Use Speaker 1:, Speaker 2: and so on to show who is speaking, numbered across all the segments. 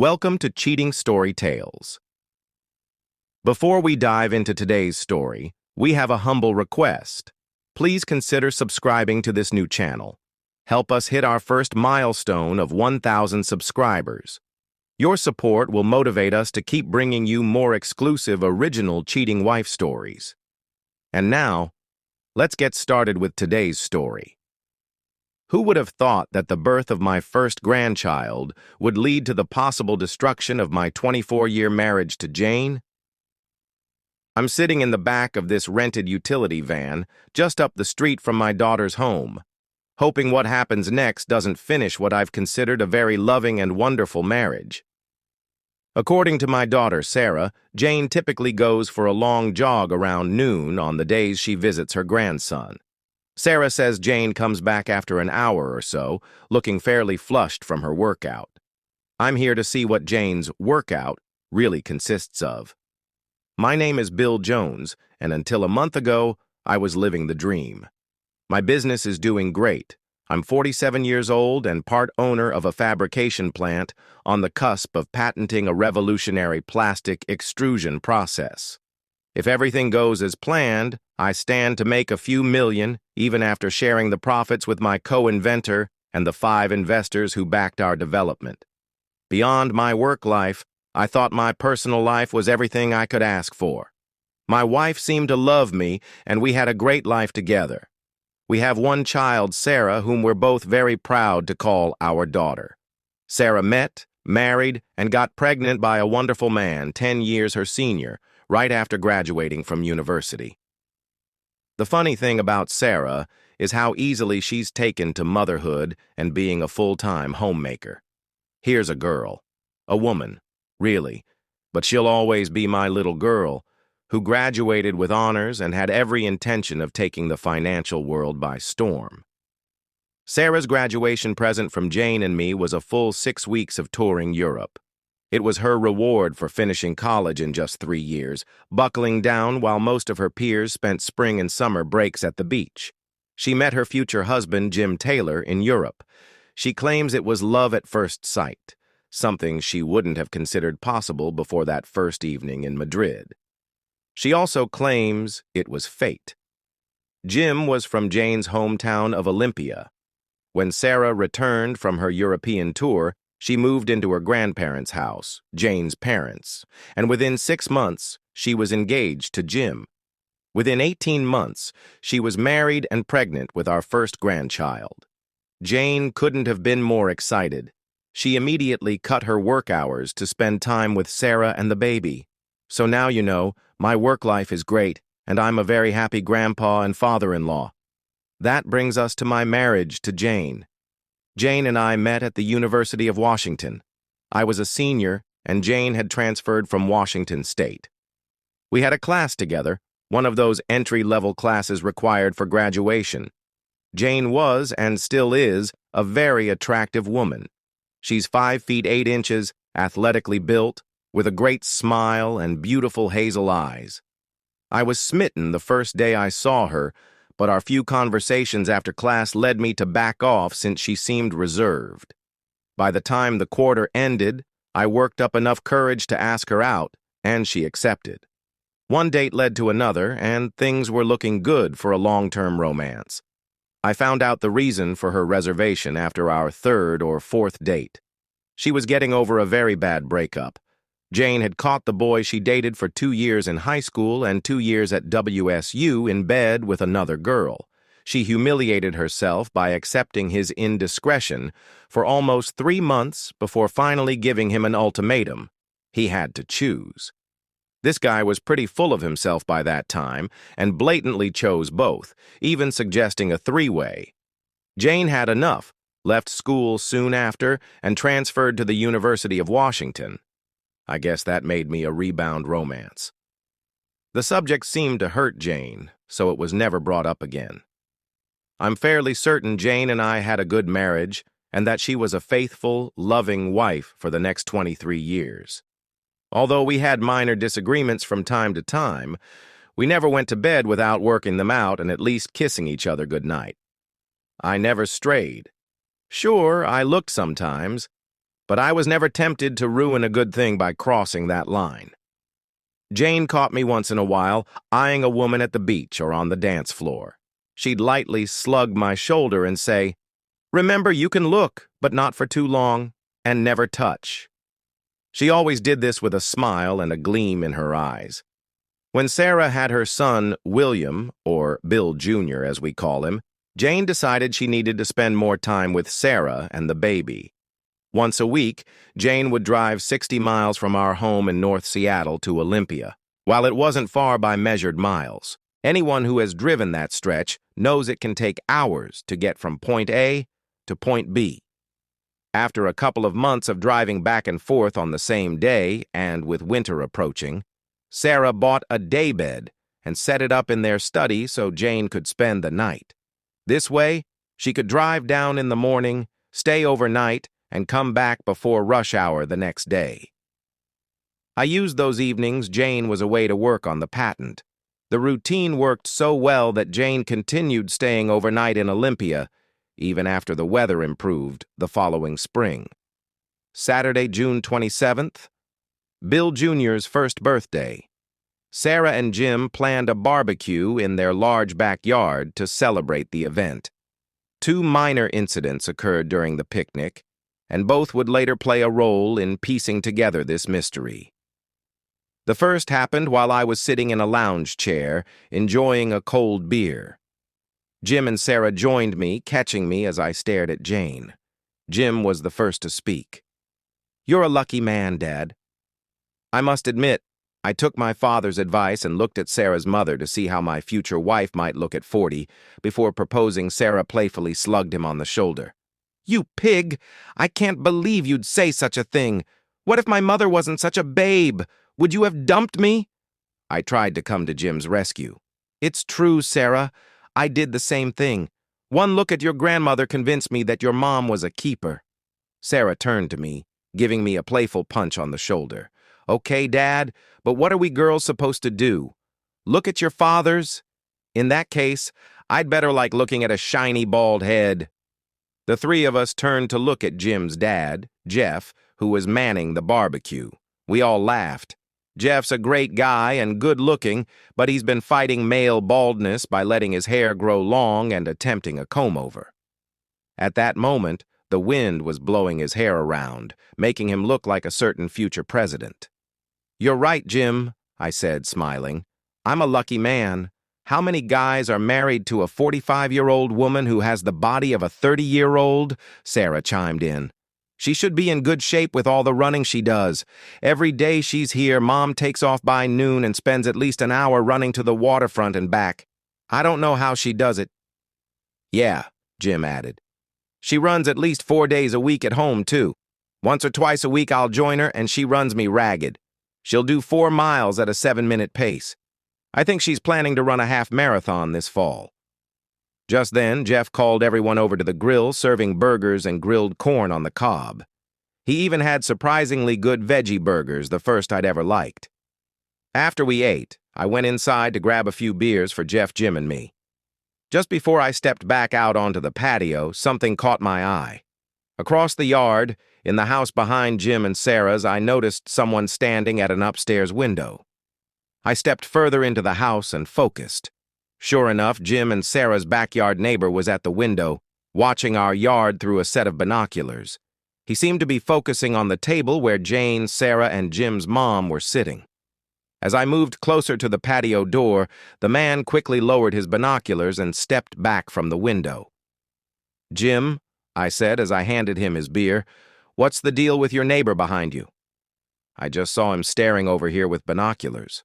Speaker 1: Welcome to Cheating Story Tales. Before we dive into today's story, we have a humble request. Please consider subscribing to this new channel. Help us hit our first milestone of 1,000 subscribers. Your support will motivate us to keep bringing you more exclusive original cheating wife stories. And now, let's get started with today's story. Who would have thought that the birth of my first grandchild would lead to the possible destruction of my 24-year marriage to Jane? I'm sitting in the back of this rented utility van just up the street from my daughter's home, hoping what happens next doesn't finish what I've considered a very loving and wonderful marriage. According to my daughter, Sarah, Jane typically goes for a long jog around noon on the days she visits her grandson. Sarah says Jane comes back after an hour or so, looking fairly flushed from her workout. I'm here to see what Jane's workout really consists of. My name is Bill Jones, and until a month ago, I was living the dream. My business is doing great. I'm 47 years old and part owner of a fabrication plant on the cusp of patenting a revolutionary plastic extrusion process. If everything goes as planned, I stand to make a few million, even after sharing the profits with my co-inventor and the 5 investors who backed our development. Beyond my work life, I thought my personal life was everything I could ask for. My wife seemed to love me, and we had a great life together. We have one child, Sarah, whom we're both very proud to call our daughter. Sarah met, married, and got pregnant by a wonderful man 10 years her senior, right after graduating from university. The funny thing about Sarah is how easily she's taken to motherhood and being a full-time homemaker. Here's a girl, a woman, really, but she'll always be my little girl, who graduated with honors and had every intention of taking the financial world by storm. Sarah's graduation present from Jane and me was a full 6 weeks of touring Europe. It was her reward for finishing college in just 3 years, buckling down while most of her peers spent spring and summer breaks at the beach. She met her future husband, Jim Taylor, in Europe. She claims it was love at first sight, something she wouldn't have considered possible before that first evening in Madrid. She also claims it was fate. Jim was from Jane's hometown of Olympia. When Sarah returned from her European tour, she moved into her grandparents' house, Jane's parents, and within 6 months, she was engaged to Jim. Within 18 months, she was married and pregnant with our first grandchild. Jane couldn't have been more excited. She immediately cut her work hours to spend time with Sarah and the baby. So now you know, my work life is great, and I'm a very happy grandpa and father-in-law. That brings us to my marriage to Jane. Jane and I met at the University of Washington. I was a senior, and Jane had transferred from Washington State. We had a class together, one of those entry-level classes required for graduation. Jane was, and still is, a very attractive woman. She's 5 feet 8 inches, athletically built, with a great smile and beautiful hazel eyes. I was smitten the first day I saw her, but our few conversations after class led me to back off since she seemed reserved. By the time the quarter ended, I worked up enough courage to ask her out, and she accepted. One date led to another, and things were looking good for a long-term romance. I found out the reason for her reservation after our 3rd or 4th date. She was getting over a very bad breakup. Jane had caught the boy she dated for 2 years in high school and 2 years at WSU in bed with another girl. She humiliated herself by accepting his indiscretion for almost 3 months before finally giving him an ultimatum. He had to choose. This guy was pretty full of himself by that time and blatantly chose both, even suggesting a 3-way. Jane had enough, left school soon after, and transferred to the University of Washington. I guess that made me a rebound romance. The subject seemed to hurt Jane, so it was never brought up again. I'm fairly certain Jane and I had a good marriage and that she was a faithful, loving wife for the next 23 years. Although we had minor disagreements from time to time, we never went to bed without working them out and at least kissing each other goodnight. I never strayed. Sure, I looked sometimes, but I was never tempted to ruin a good thing by crossing that line. Jane caught me once in a while, eyeing a woman at the beach or on the dance floor. She'd lightly slug my shoulder and say, "Remember, you can look, but not for too long, and never touch." She always did this with a smile and a gleam in her eyes. When Sarah had her son, William, or Bill Jr. as we call him, Jane decided she needed to spend more time with Sarah and the baby. Once a week, Jane would drive 60 miles from our home in North Seattle to Olympia. While it wasn't far by measured miles, anyone who has driven that stretch knows it can take hours to get from point A to point B. After a couple of months of driving back and forth on the same day, and with winter approaching, Sarah bought a daybed and set it up in their study so Jane could spend the night. This way, she could drive down in the morning, stay overnight, and come back before rush hour the next day. I used those evenings Jane was away to work on the patent. The routine worked so well that Jane continued staying overnight in Olympia, even after the weather improved the following spring. Saturday, June 27th, Bill Jr.'s first birthday. Sarah and Jim planned a barbecue in their large backyard to celebrate the event. 2 minor incidents occurred during the picnic, and both would later play a role in piecing together this mystery. The first happened while I was sitting in a lounge chair, enjoying a cold beer. Jim and Sarah joined me, catching me as I stared at Jane. Jim was the first to speak. "You're a lucky man, Dad." I must admit, I took my father's advice and looked at Sarah's mother to see how my future wife might look at 40. Before proposing, Sarah playfully slugged him on the shoulder. "You pig! I can't believe you'd say such a thing. What if my mother wasn't such a babe? Would you have dumped me?" I tried to come to Jim's rescue. "It's true, Sarah. I did the same thing. One look at your grandmother convinced me that your mom was a keeper." Sarah turned to me, giving me a playful punch on the shoulder. "Okay, Dad, but what are we girls supposed to do? Look at your fathers? In that case, I'd better like looking at a shiny bald head." The 3 of us turned to look at Jim's dad, Jeff, who was manning the barbecue. We all laughed. Jeff's a great guy and good-looking, but he's been fighting male baldness by letting his hair grow long and attempting a comb-over. At that moment, the wind was blowing his hair around, making him look like a certain future president. "You're right, Jim," I said, smiling. "I'm a lucky man. How many guys are married to a 45-year-old woman who has the body of a 30-year-old? Sarah chimed in. "She should be in good shape with all the running she does. Every day she's here, Mom takes off by noon and spends at least an hour running to the waterfront and back. I don't know how she does it." "Yeah," Jim added. "She runs at least 4 days a week at home, too. Once or twice a week I'll join her and she runs me ragged. She'll do 4 miles at a 7-minute pace. I think she's planning to run a half marathon this fall." Just then, Jeff called everyone over to the grill, serving burgers and grilled corn on the cob. He even had surprisingly good veggie burgers, the first I'd ever liked. After we ate, I went inside to grab a few beers for Jeff, Jim, and me. Just before I stepped back out onto the patio, something caught my eye. Across the yard, in the house behind Jim and Sarah's, I noticed someone standing at an upstairs window. I stepped further into the house and focused. Sure enough, Jim and Sarah's backyard neighbor was at the window, watching our yard through a set of binoculars. He seemed to be focusing on the table where Jane, Sarah, and Jim's mom were sitting. As I moved closer to the patio door, the man quickly lowered his binoculars and stepped back from the window. "Jim," I said as I handed him his beer, "what's the deal with your neighbor behind you?" I just saw him staring over here with binoculars.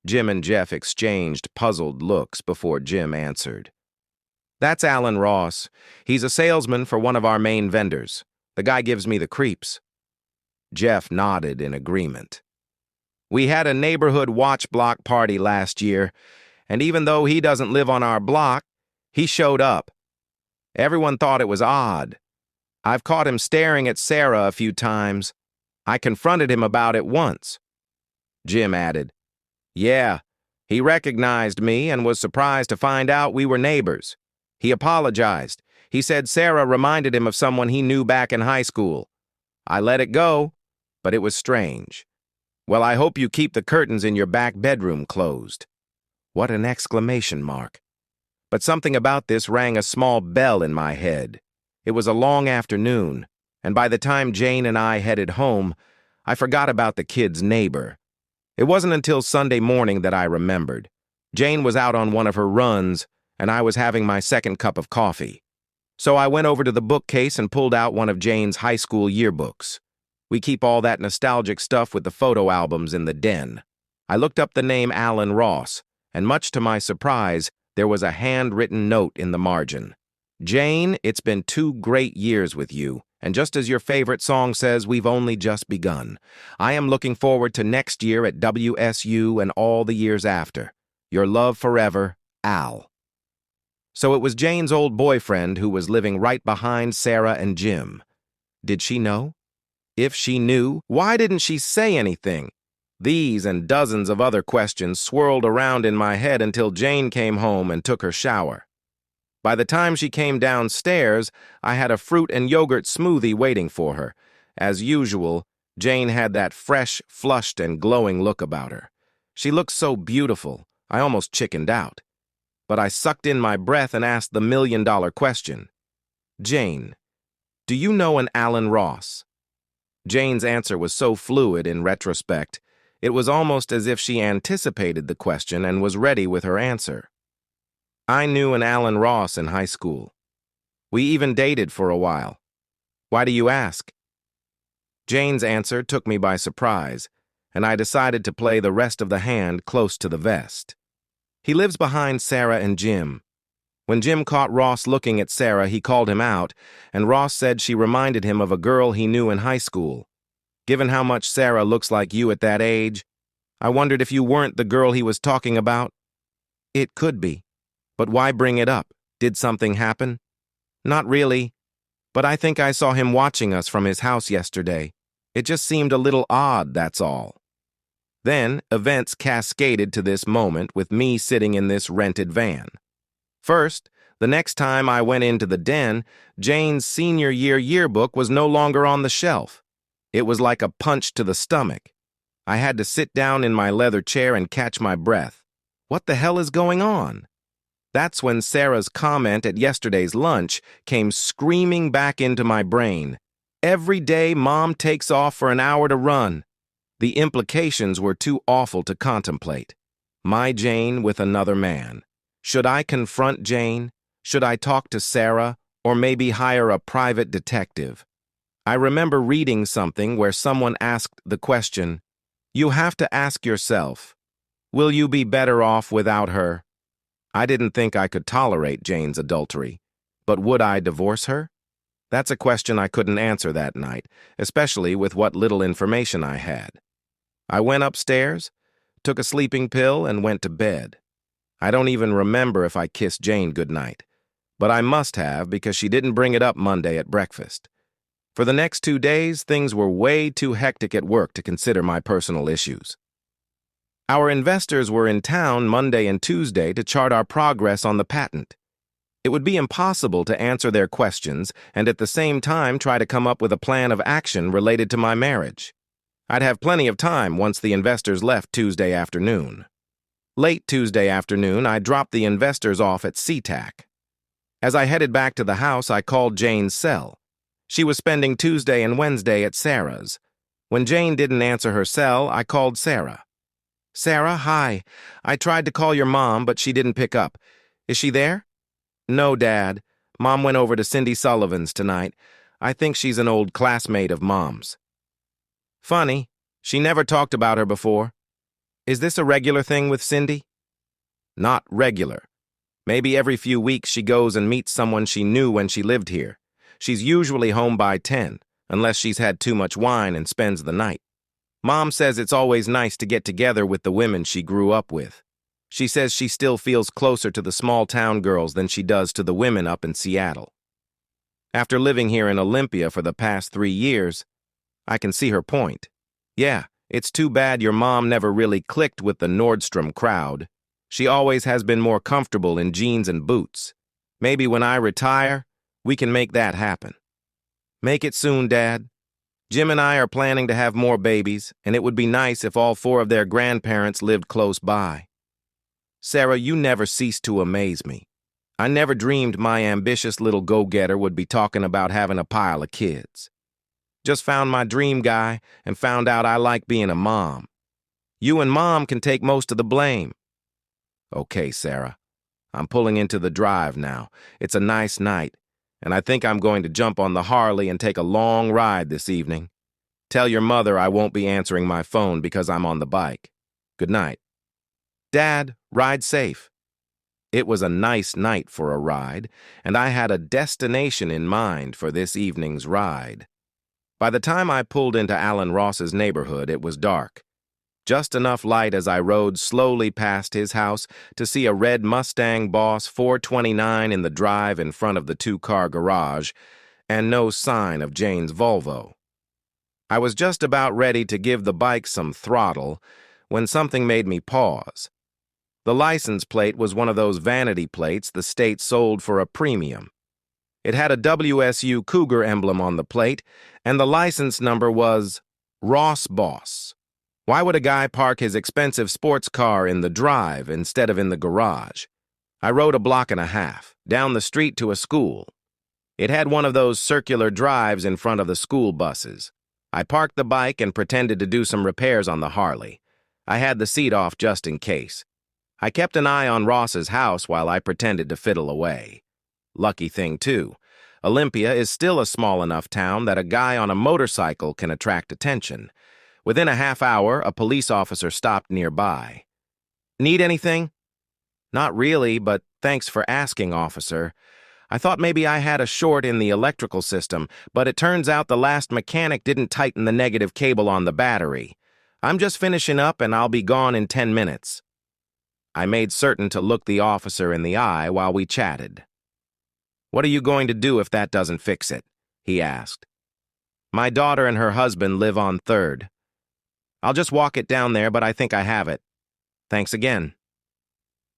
Speaker 1: Jim and Jeff exchanged puzzled looks before Jim answered. "That's Alan Ross. He's a salesman for one of our main vendors. The guy gives me the creeps." Jeff nodded in agreement. "We had a neighborhood watch block party last year, and even though he doesn't live on our block, he showed up. Everyone thought it was odd. I've caught him staring at Sarah a few times. I confronted him about it once." Jim added, "Yeah, he recognized me and was surprised to find out we were neighbors. He apologized. He said Sarah reminded him of someone he knew back in high school. I let it go, but it was strange. Well, I hope you keep the curtains in your back bedroom closed. What an exclamation mark. But something about this rang a small bell in my head. It was a long afternoon, and by the time Jane and I headed home, I forgot about the kid's neighbor. It wasn't until Sunday morning that I remembered. Jane was out on one of her runs, and I was having my second cup of coffee. So I went over to the bookcase and pulled out one of Jane's high school yearbooks. We keep all that nostalgic stuff with the photo albums in the den. I looked up the name Alan Ross, and much to my surprise, there was a handwritten note in the margin. Jane, it's been 2 great years with you, and just as your favorite song says, we've only just begun. I am looking forward to next year at WSU and all the years after. Your love forever, Al. So it was Jane's old boyfriend who was living right behind Sarah and Jim. Did she know? If she knew, why didn't she say anything? These and dozens of other questions swirled around in my head until Jane came home and took her shower. By the time she came downstairs, I had a fruit and yogurt smoothie waiting for her. As usual, Jane had that fresh, flushed, and glowing look about her. She looked so beautiful, I almost chickened out. But I sucked in my breath and asked the million-dollar question. Jane, do you know an Alan Ross? Jane's answer was so fluid in retrospect, it was almost as if she anticipated the question and was ready with her answer. I knew an Alan Ross in high school. We even dated for a while. Why do you ask? Jane's answer took me by surprise, and I decided to play the rest of the hand close to the vest. He lives behind Sarah and Jim. When Jim caught Ross looking at Sarah, he called him out, and Ross said she reminded him of a girl he knew in high school. Given how much Sarah looks like you at that age, I wondered if you weren't the girl he was talking about. It could be. But why bring it up? Did something happen? Not really. But I think I saw him watching us from his house yesterday. It just seemed a little odd, that's all. Then, events cascaded to this moment with me sitting in this rented van. First, the next time I went into the den, Jane's senior year yearbook was no longer on the shelf. It was like a punch to the stomach. I had to sit down in my leather chair and catch my breath. What the hell is going on? That's when Sarah's comment at yesterday's lunch came screaming back into my brain. Every day, Mom takes off for an hour to run. The implications were too awful to contemplate. My Jane with another man. Should I confront Jane? Should I talk to Sarah? Or maybe hire a private detective? I remember reading something where someone asked the question, you have to ask yourself, will you be better off without her? I didn't think I could tolerate Jane's adultery, but would I divorce her? That's a question I couldn't answer that night, especially with what little information I had. I went upstairs, took a sleeping pill, and went to bed. I don't even remember if I kissed Jane goodnight, but I must have because she didn't bring it up Monday at breakfast. For the next 2 days, things were way too hectic at work to consider my personal issues. Our investors were in town Monday and Tuesday to chart our progress on the patent. It would be impossible to answer their questions and at the same time try to come up with a plan of action related to my marriage. I'd have plenty of time once the investors left Tuesday afternoon. Late Tuesday afternoon, I dropped the investors off at SeaTac. As I headed back to the house, I called Jane's cell. She was spending Tuesday and Wednesday at Sarah's. When Jane didn't answer her cell, I called Sarah. Sarah, hi. I tried to call your mom, but she didn't pick up. Is she there? No, Dad. Mom went over to Cindy Sullivan's tonight. I think she's an old classmate of Mom's. Funny. She never talked about her before. Is this a regular thing with Cindy? Not regular. Maybe every few weeks she goes and meets someone she knew when she lived here. She's usually home by 10, unless she's had too much wine and spends the night. Mom says it's always nice to get together with the women she grew up with. She says she still feels closer to the small-town girls than she does to the women up in Seattle. After living here in Olympia for the past 3 years, I can see her point. Yeah, it's too bad your mom never really clicked with the Nordstrom crowd. She always has been more comfortable in jeans and boots. Maybe when I retire, we can make that happen. Make it soon, Dad. Jim and I are planning to have more babies, and it would be nice if all four of their grandparents lived close by. Sarah, you never cease to amaze me. I never dreamed my ambitious little go-getter would be talking about having a pile of kids. Just found my dream guy and found out I like being a mom. You and Mom can take most of the blame. Okay, Sarah. I'm pulling into the drive now. It's a nice night, and I think I'm going to jump on the Harley and take a long ride this evening. Tell your mother I won't be answering my phone because I'm on the bike. Good night. Dad, ride safe. It was a nice night for a ride, and I had a destination in mind for this evening's ride. By the time I pulled into Alan Ross's neighborhood, it was dark. Just enough light as I rode slowly past his house to see a red Mustang Boss 429 in the drive in front of the two-car garage, and no sign of Jane's Volvo. I was just about ready to give the bike some throttle when something made me pause. The license plate was one of those vanity plates the state sold for a premium. It had a WSU Cougar emblem on the plate, and the license number was Ross Boss. Why would a guy park his expensive sports car in the drive instead of in the garage? I rode a block and a half, down the street to a school. It had one of those circular drives in front of the school buses. I parked the bike and pretended to do some repairs on the Harley. I had the seat off just in case. I kept an eye on Ross's house while I pretended to fiddle away. Lucky thing, too. Olympia is still a small enough town that a guy on a motorcycle can attract attention. Within a half hour, a police officer stopped nearby. Need anything? Not really, but thanks for asking, officer. I thought maybe I had a short in the electrical system, but it turns out the last mechanic didn't tighten the negative cable on the battery. I'm just finishing up and I'll be gone in 10 minutes. I made certain to look the officer in the eye while we chatted. What are you going to do if that doesn't fix it? He asked. My daughter and her husband live on 3rd. I'll just walk it down there, but I think I have it. Thanks again.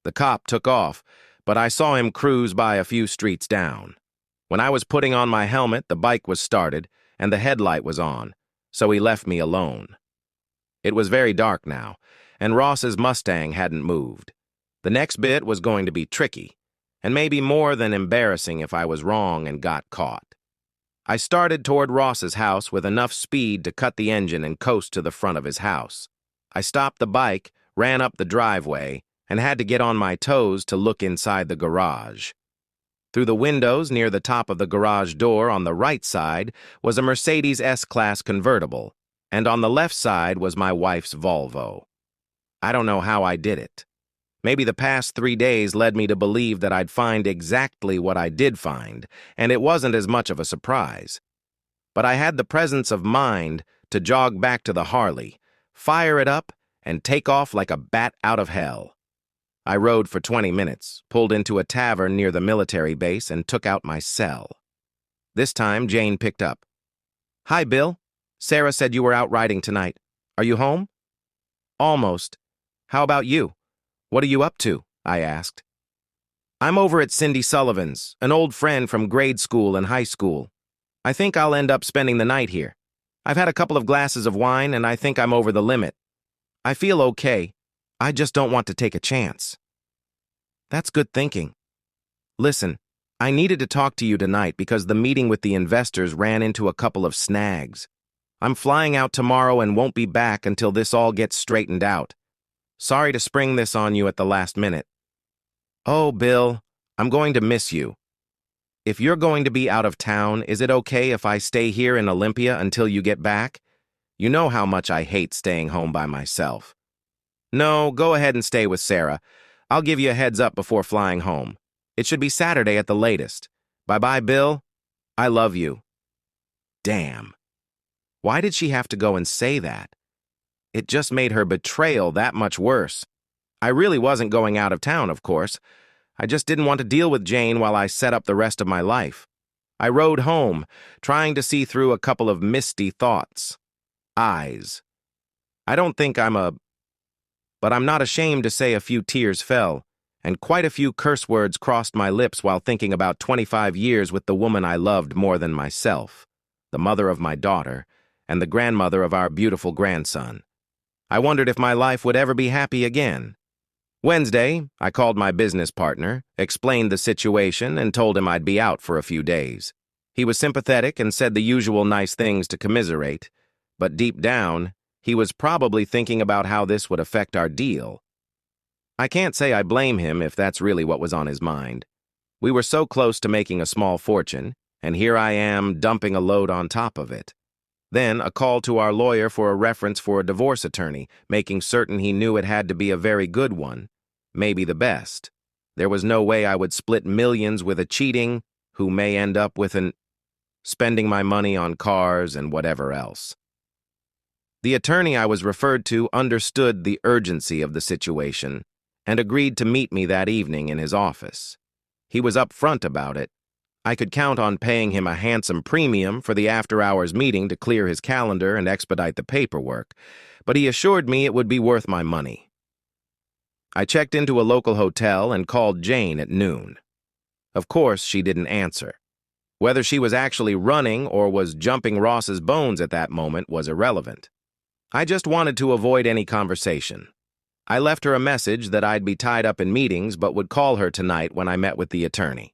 Speaker 1: The cop took off, but I saw him cruise by a few streets down. When I was putting on my helmet, the bike was started, and the headlight was on, so he left me alone. It was very dark now, and Ross's Mustang hadn't moved. The next bit was going to be tricky, and maybe more than embarrassing if I was wrong and got caught. I started toward Ross's house with enough speed to cut the engine and coast to the front of his house. I stopped the bike, ran up the driveway, and had to get on my toes to look inside the garage. Through the windows near the top of the garage door on the right side was a Mercedes S-Class convertible, and on the left side was my wife's Volvo. I don't know how I did it. Maybe the past 3 days led me to believe that I'd find exactly what I did find, and it wasn't as much of a surprise. But I had the presence of mind to jog back to the Harley, fire it up, and take off like a bat out of hell. I rode for 20 minutes, pulled into a tavern near the military base, and took out my cell. This time, Jane picked up. Hi, Bill. Sarah said you were out riding tonight. Are you home? Almost. How about you? What are you up to? I asked. I'm over at Cindy Sullivan's, an old friend from grade school and high school. I think I'll end up spending the night here. I've had a couple of glasses of wine, and I think I'm over the limit. I feel okay. I just don't want to take a chance. That's good thinking. Listen, I needed to talk to you tonight because the meeting with the investors ran into a couple of snags. I'm flying out tomorrow and won't be back until this all gets straightened out. Sorry to spring this on you at the last minute. Oh, Bill, I'm going to miss you. If you're going to be out of town, is it okay if I stay here in Olympia until you get back? You know how much I hate staying home by myself. No, go ahead and stay with Sarah. I'll give you a heads up before flying home. It should be Saturday at the latest. Bye-bye, Bill. I love you. Damn. Why did she have to go and say that? It just made her betrayal that much worse. I really wasn't going out of town, of course. I just didn't want to deal with Jane while I set up the rest of my life. I rode home, trying to see through a couple of misty thoughts. Eyes. I don't think but I'm not ashamed to say a few tears fell, and quite a few curse words crossed my lips while thinking about 25 years with the woman I loved more than myself, the mother of my daughter, and the grandmother of our beautiful grandson. I wondered if my life would ever be happy again. Wednesday, I called my business partner, explained the situation, and told him I'd be out for a few days. He was sympathetic and said the usual nice things to commiserate, but deep down, he was probably thinking about how this would affect our deal. I can't say I blame him if that's really what was on his mind. We were so close to making a small fortune, and here I am dumping a load on top of it. Then a call to our lawyer for a reference for a divorce attorney, making certain he knew it had to be a very good one, maybe the best. There was no way I would split millions with a cheating who may end up with spending my money on cars and whatever else. The attorney I was referred to understood the urgency of the situation and agreed to meet me that evening in his office. He was upfront about it. I could count on paying him a handsome premium for the after-hours meeting to clear his calendar and expedite the paperwork, but he assured me it would be worth my money. I checked into a local hotel and called Jane at noon. Of course, she didn't answer. Whether she was actually running or was jumping Ross's bones at that moment was irrelevant. I just wanted to avoid any conversation. I left her a message that I'd be tied up in meetings but would call her tonight when I met with the attorney.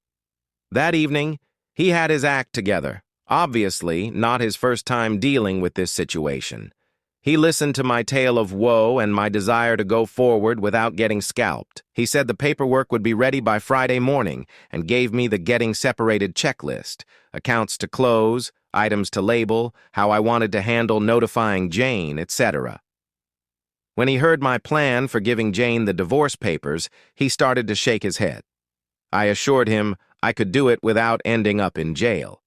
Speaker 1: That evening, he had his act together, obviously not his first time dealing with this situation. He listened to my tale of woe and my desire to go forward without getting scalped. He said the paperwork would be ready by Friday morning and gave me the getting separated checklist, accounts to close, items to label, how I wanted to handle notifying Jane, etc. When he heard my plan for giving Jane the divorce papers, he started to shake his head. I assured him I could do it without ending up in jail.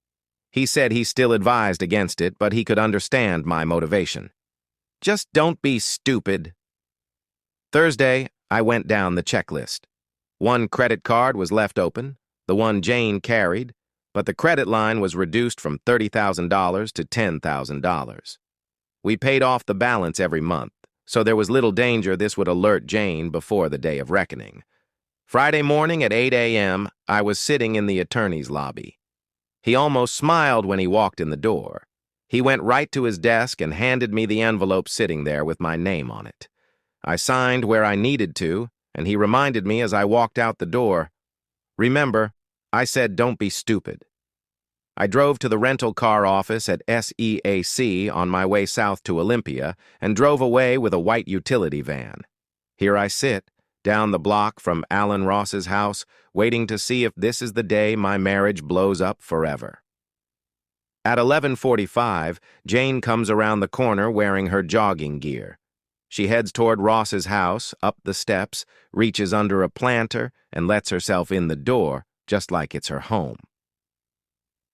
Speaker 1: He said he still advised against it, but he could understand my motivation. Just don't be stupid. Thursday, I went down the checklist. One credit card was left open, the one Jane carried, but the credit line was reduced from $30,000 to $10,000. We paid off the balance every month, so there was little danger this would alert Jane before the day of reckoning. Friday morning at 8 a.m., I was sitting in the attorney's lobby. He almost smiled when he walked in the door. He went right to his desk and handed me the envelope sitting there with my name on it. I signed where I needed to, and he reminded me as I walked out the door, "Remember, I said don't be stupid." I drove to the rental car office at SEAC on my way south to Olympia and drove away with a white utility van. Here I sit, down the block from Alan Ross's house, waiting to see if this is the day my marriage blows up forever. At 11:45, Jane comes around the corner wearing her jogging gear. She heads toward Ross's house, up the steps, reaches under a planter, and lets herself in the door, just like it's her home.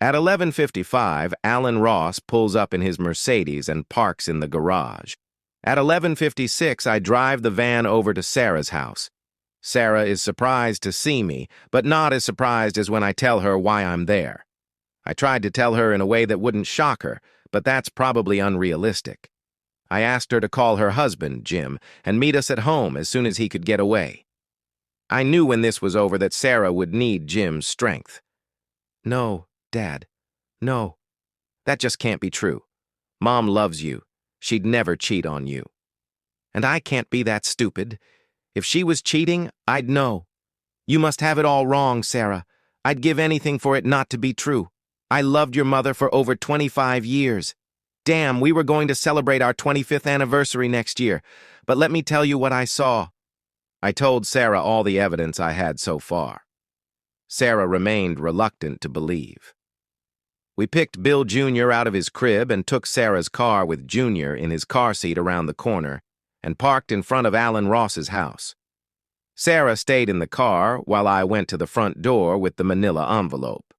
Speaker 1: At 11:55, Alan Ross pulls up in his Mercedes and parks in the garage. At 11:56, I drive the van over to Sarah's house. Sarah is surprised to see me, but not as surprised as when I tell her why I'm there. I tried to tell her in a way that wouldn't shock her, but that's probably unrealistic. I asked her to call her husband, Jim, and meet us at home as soon as he could get away. I knew when this was over that Sarah would need Jim's strength. "No, Dad. No. That just can't be true. Mom loves you. She'd never cheat on you. And I can't be that stupid. If she was cheating, I'd know. You must have it all wrong, Sarah. I'd give anything for it not to be true. I loved your mother for over 25 years. Damn, we were going to celebrate our 25th anniversary next year. But let me tell you what I saw." I told Sarah all the evidence I had so far. Sarah remained reluctant to believe. We picked Bill Jr. out of his crib and took Sarah's car with Jr. in his car seat around the corner and parked in front of Alan Ross's house. Sarah stayed in the car while I went to the front door with the manila envelope.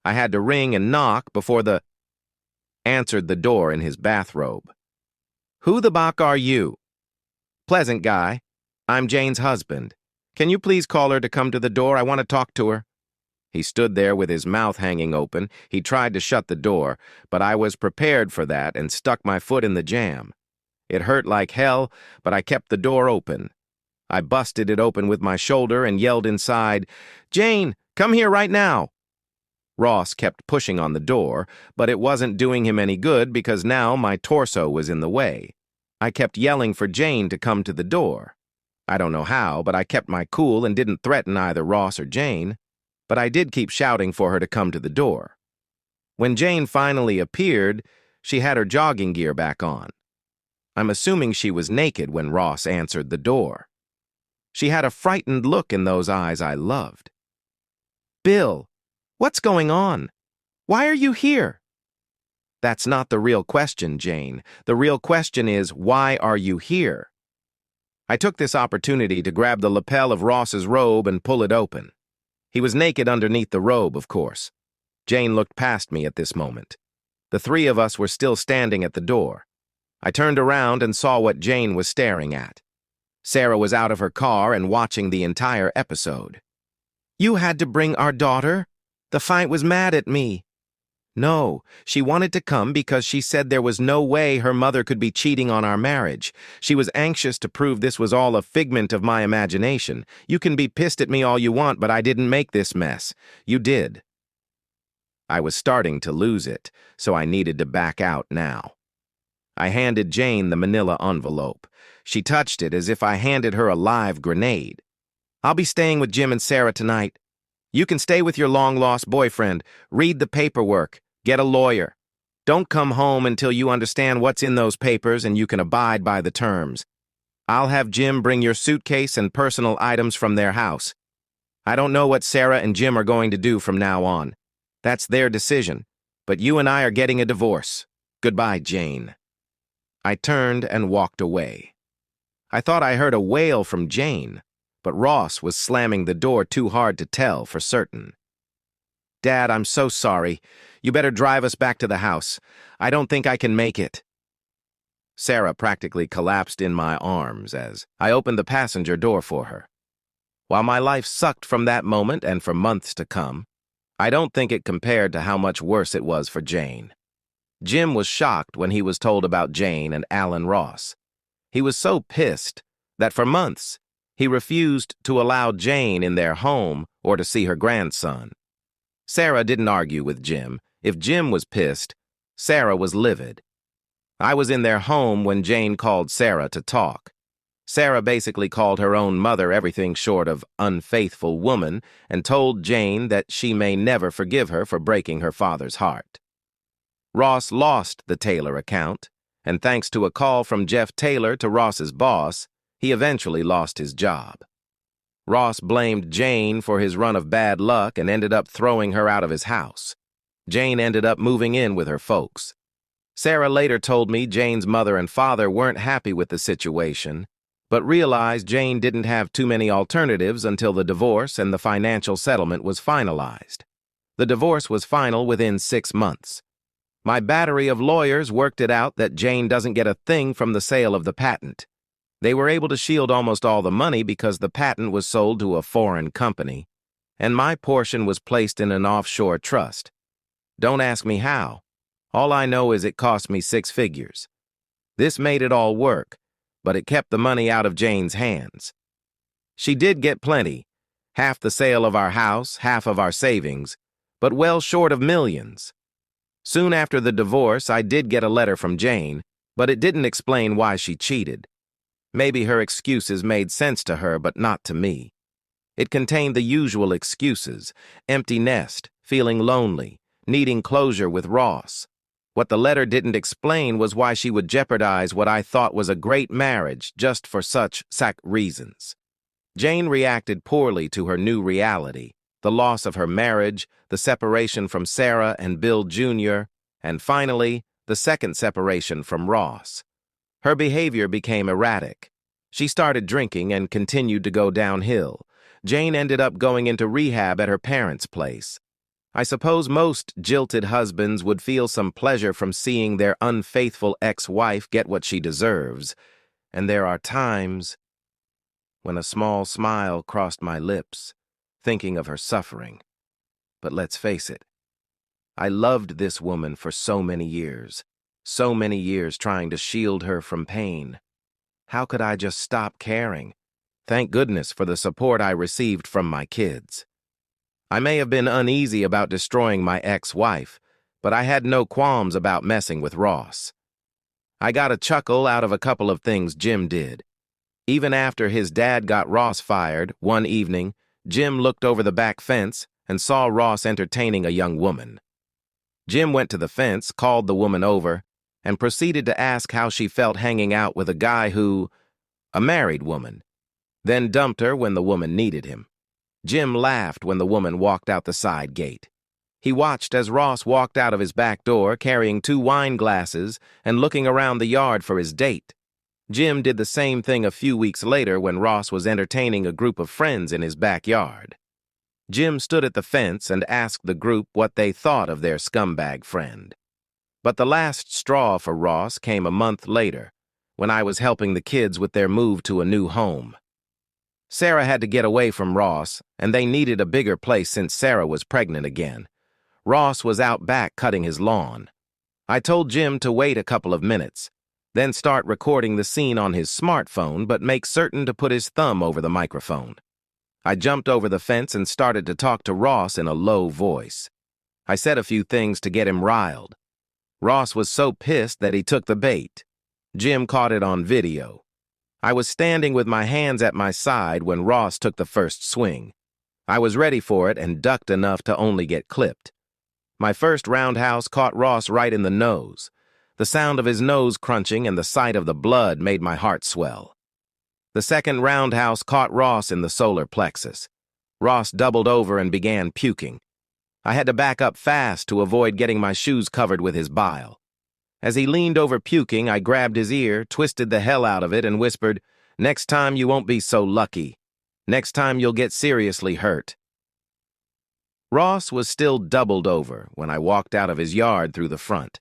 Speaker 1: I had to ring and knock before the answered the door in his bathrobe. "Who the bach are you?" "Pleasant guy. I'm Jane's husband. Can you please call her to come to the door? I want to talk to her." He stood there with his mouth hanging open. He tried to shut the door, but I was prepared for that and stuck my foot in the jamb. It hurt like hell, but I kept the door open. I busted it open with my shoulder and yelled inside, "Jane, come here right now." Ross kept pushing on the door, but it wasn't doing him any good because now my torso was in the way. I kept yelling for Jane to come to the door. I don't know how, but I kept my cool and didn't threaten either Ross or Jane, but I did keep shouting for her to come to the door. When Jane finally appeared, she had her jogging gear back on. I'm assuming she was naked when Ross answered the door. She had a frightened look in those eyes I loved. "Bill, what's going on? Why are you here?" "That's not the real question, Jane. The real question is, why are you here?" I took this opportunity to grab the lapel of Ross's robe and pull it open. He was naked underneath the robe, of course. Jane looked past me at this moment. The three of us were still standing at the door. I turned around and saw what Jane was staring at. Sarah was out of her car and watching the entire episode. "You had to bring our daughter? The fight was mad at me." "No, she wanted to come because she said there was no way her mother could be cheating on our marriage. She was anxious to prove this was all a figment of my imagination. You can be pissed at me all you want, but I didn't make this mess. You did." I was starting to lose it, so I needed to back out now. I handed Jane the manila envelope. She touched it as if I handed her a live grenade. "I'll be staying with Jim and Sarah tonight. You can stay with your long-lost boyfriend, read the paperwork, get a lawyer. Don't come home until you understand what's in those papers and you can abide by the terms. I'll have Jim bring your suitcase and personal items from their house. I don't know what Sarah and Jim are going to do from now on. That's their decision, but you and I are getting a divorce. Goodbye, Jane." I turned and walked away. I thought I heard a wail from Jane, but Ross was slamming the door too hard to tell for certain. "Dad, I'm so sorry. You better drive us back to the house. I don't think I can make it." Sarah practically collapsed in my arms as I opened the passenger door for her. While my life sucked from that moment and for months to come, I don't think it compared to how much worse it was for Jane. Jim was shocked when he was told about Jane and Alan Ross. He was so pissed that for months he refused to allow Jane in their home or to see her grandson. Sarah didn't argue with Jim. If Jim was pissed, Sarah was livid. I was in their home when Jane called Sarah to talk. Sarah basically called her own mother everything short of unfaithful woman and told Jane that she may never forgive her for breaking her father's heart. Ross lost the Taylor account, and thanks to a call from Jeff Taylor to Ross's boss, he eventually lost his job. Ross blamed Jane for his run of bad luck and ended up throwing her out of his house. Jane ended up moving in with her folks. Sarah later told me Jane's mother and father weren't happy with the situation, but realized Jane didn't have too many alternatives until the divorce and the financial settlement was finalized. The divorce was final within 6 months. My battery of lawyers worked it out that Jane doesn't get a thing from the sale of the patent. They were able to shield almost all the money because the patent was sold to a foreign company, and my portion was placed in an offshore trust. Don't ask me how. All I know is it cost me 6 figures. This made it all work, but it kept the money out of Jane's hands. She did get plenty, half the sale of our house, half of our savings, but well short of millions. Soon after the divorce, I did get a letter from Jane, but it didn't explain why she cheated. Maybe her excuses made sense to her, but not to me. It contained the usual excuses: empty nest, feeling lonely, needing closure with Ross. What the letter didn't explain was why she would jeopardize what I thought was a great marriage just for such reasons. Jane reacted poorly to her new reality: the loss of her marriage, the separation from Sarah and Bill Jr., and finally, the second separation from Ross. Her behavior became erratic. She started drinking and continued to go downhill. Jane ended up going into rehab at her parents' place. I suppose most jilted husbands would feel some pleasure from seeing their unfaithful ex-wife get what she deserves, and there are times when a small smile crossed my lips, thinking of her suffering. But let's face it, I loved this woman for so many years trying to shield her from pain. How could I just stop caring? Thank goodness for the support I received from my kids. I may have been uneasy about destroying my ex-wife, but I had no qualms about messing with Ross. I got a chuckle out of a couple of things Jim did. Even after his dad got Ross fired, one evening, Jim looked over the back fence and saw Ross entertaining a young woman. Jim went to the fence, called the woman over, and proceeded to ask how she felt hanging out with a guy a married woman, then dumped her when the woman needed him. Jim laughed when the woman walked out the side gate. He watched as Ross walked out of his back door carrying 2 wine glasses and looking around the yard for his date. Jim did the same thing a few weeks later when Ross was entertaining a group of friends in his backyard. Jim stood at the fence and asked the group what they thought of their scumbag friend. But the last straw for Ross came a month later, when I was helping the kids with their move to a new home. Sarah had to get away from Ross, and they needed a bigger place since Sarah was pregnant again. Ross was out back cutting his lawn. I told Jim to wait a couple of minutes, then start recording the scene on his smartphone, but make certain to put his thumb over the microphone. I jumped over the fence and started to talk to Ross in a low voice. I said a few things to get him riled. Ross was so pissed that he took the bait. Jim caught it on video. I was standing with my hands at my side when Ross took the first swing. I was ready for it and ducked enough to only get clipped. My first roundhouse caught Ross right in the nose. The sound of his nose crunching and the sight of the blood made my heart swell. The second roundhouse caught Ross in the solar plexus. Ross doubled over and began puking. I had to back up fast to avoid getting my shoes covered with his bile. As he leaned over puking, I grabbed his ear, twisted the hell out of it, and whispered, "Next time you won't be so lucky. Next time you'll get seriously hurt." Ross was still doubled over when I walked out of his yard through the front.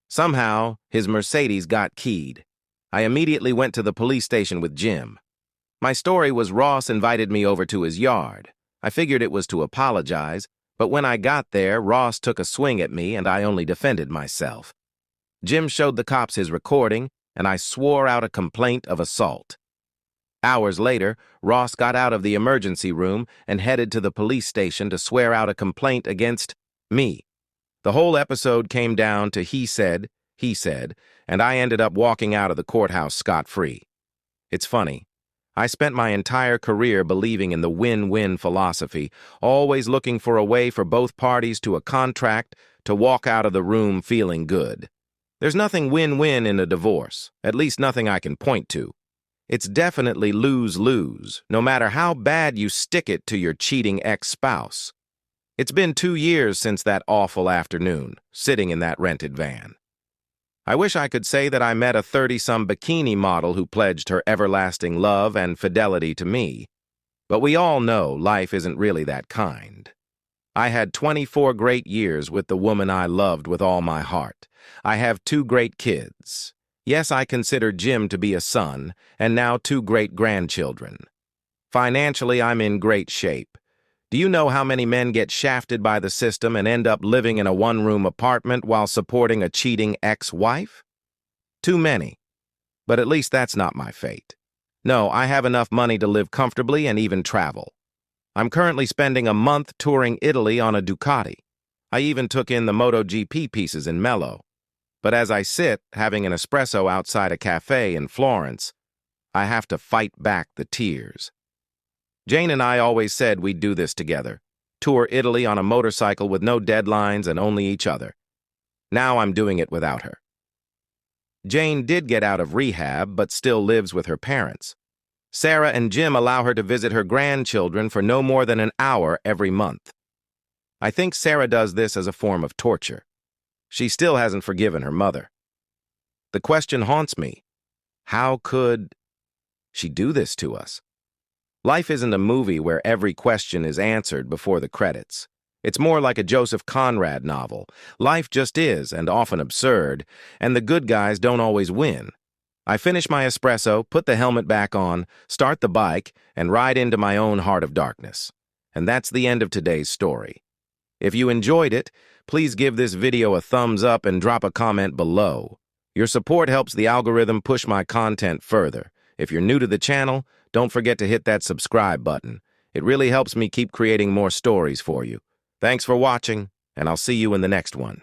Speaker 1: Somehow, his Mercedes got keyed. I immediately went to the police station with Jim. My story was Ross invited me over to his yard. I figured it was to apologize, but when I got there, Ross took a swing at me and I only defended myself. Jim showed the cops his recording, and I swore out a complaint of assault. Hours later, Ross got out of the emergency room and headed to the police station to swear out a complaint against me. The whole episode came down to he said, and I ended up walking out of the courthouse scot-free. It's funny. I spent my entire career believing in the win-win philosophy, always looking for a way for both parties to a contract to walk out of the room feeling good. There's nothing win-win in a divorce, at least nothing I can point to. It's definitely lose-lose, no matter how bad you stick it to your cheating ex-spouse. It's been 2 years since that awful afternoon, sitting in that rented van. I wish I could say that I met a 30-some bikini model who pledged her everlasting love and fidelity to me. But we all know life isn't really that kind. I had 24 great years with the woman I loved with all my heart. I have 2 great kids. Yes, I consider Jim to be a son, and now 2 great-grandchildren. Financially, I'm in great shape. Do you know how many men get shafted by the system and end up living in a one-room apartment while supporting a cheating ex-wife? Too many. But at least that's not my fate. No, I have enough money to live comfortably and even travel. I'm currently spending a month touring Italy on a Ducati. I even took in the MotoGP pieces in Mello. But as I sit, having an espresso outside a cafe in Florence, I have to fight back the tears. Jane and I always said we'd do this together, tour Italy on a motorcycle with no deadlines and only each other. Now I'm doing it without her. Jane did get out of rehab, but still lives with her parents. Sarah and Jim allow her to visit her grandchildren for no more than an hour every month. I think Sarah does this as a form of torture. She still hasn't forgiven her mother. The question haunts me. How could she do this to us? Life isn't a movie where every question is answered before the credits. It's more like a Joseph Conrad novel. Life just is, and often absurd, and the good guys don't always win. I finish my espresso, put the helmet back on, start the bike, and ride into my own heart of darkness. And that's the end of today's story. If you enjoyed it, please give this video a thumbs up and drop a comment below. Your support helps the algorithm push my content further. If you're new to the channel, don't forget to hit that subscribe button. It really helps me keep creating more stories for you. Thanks for watching, and I'll see you in the next one.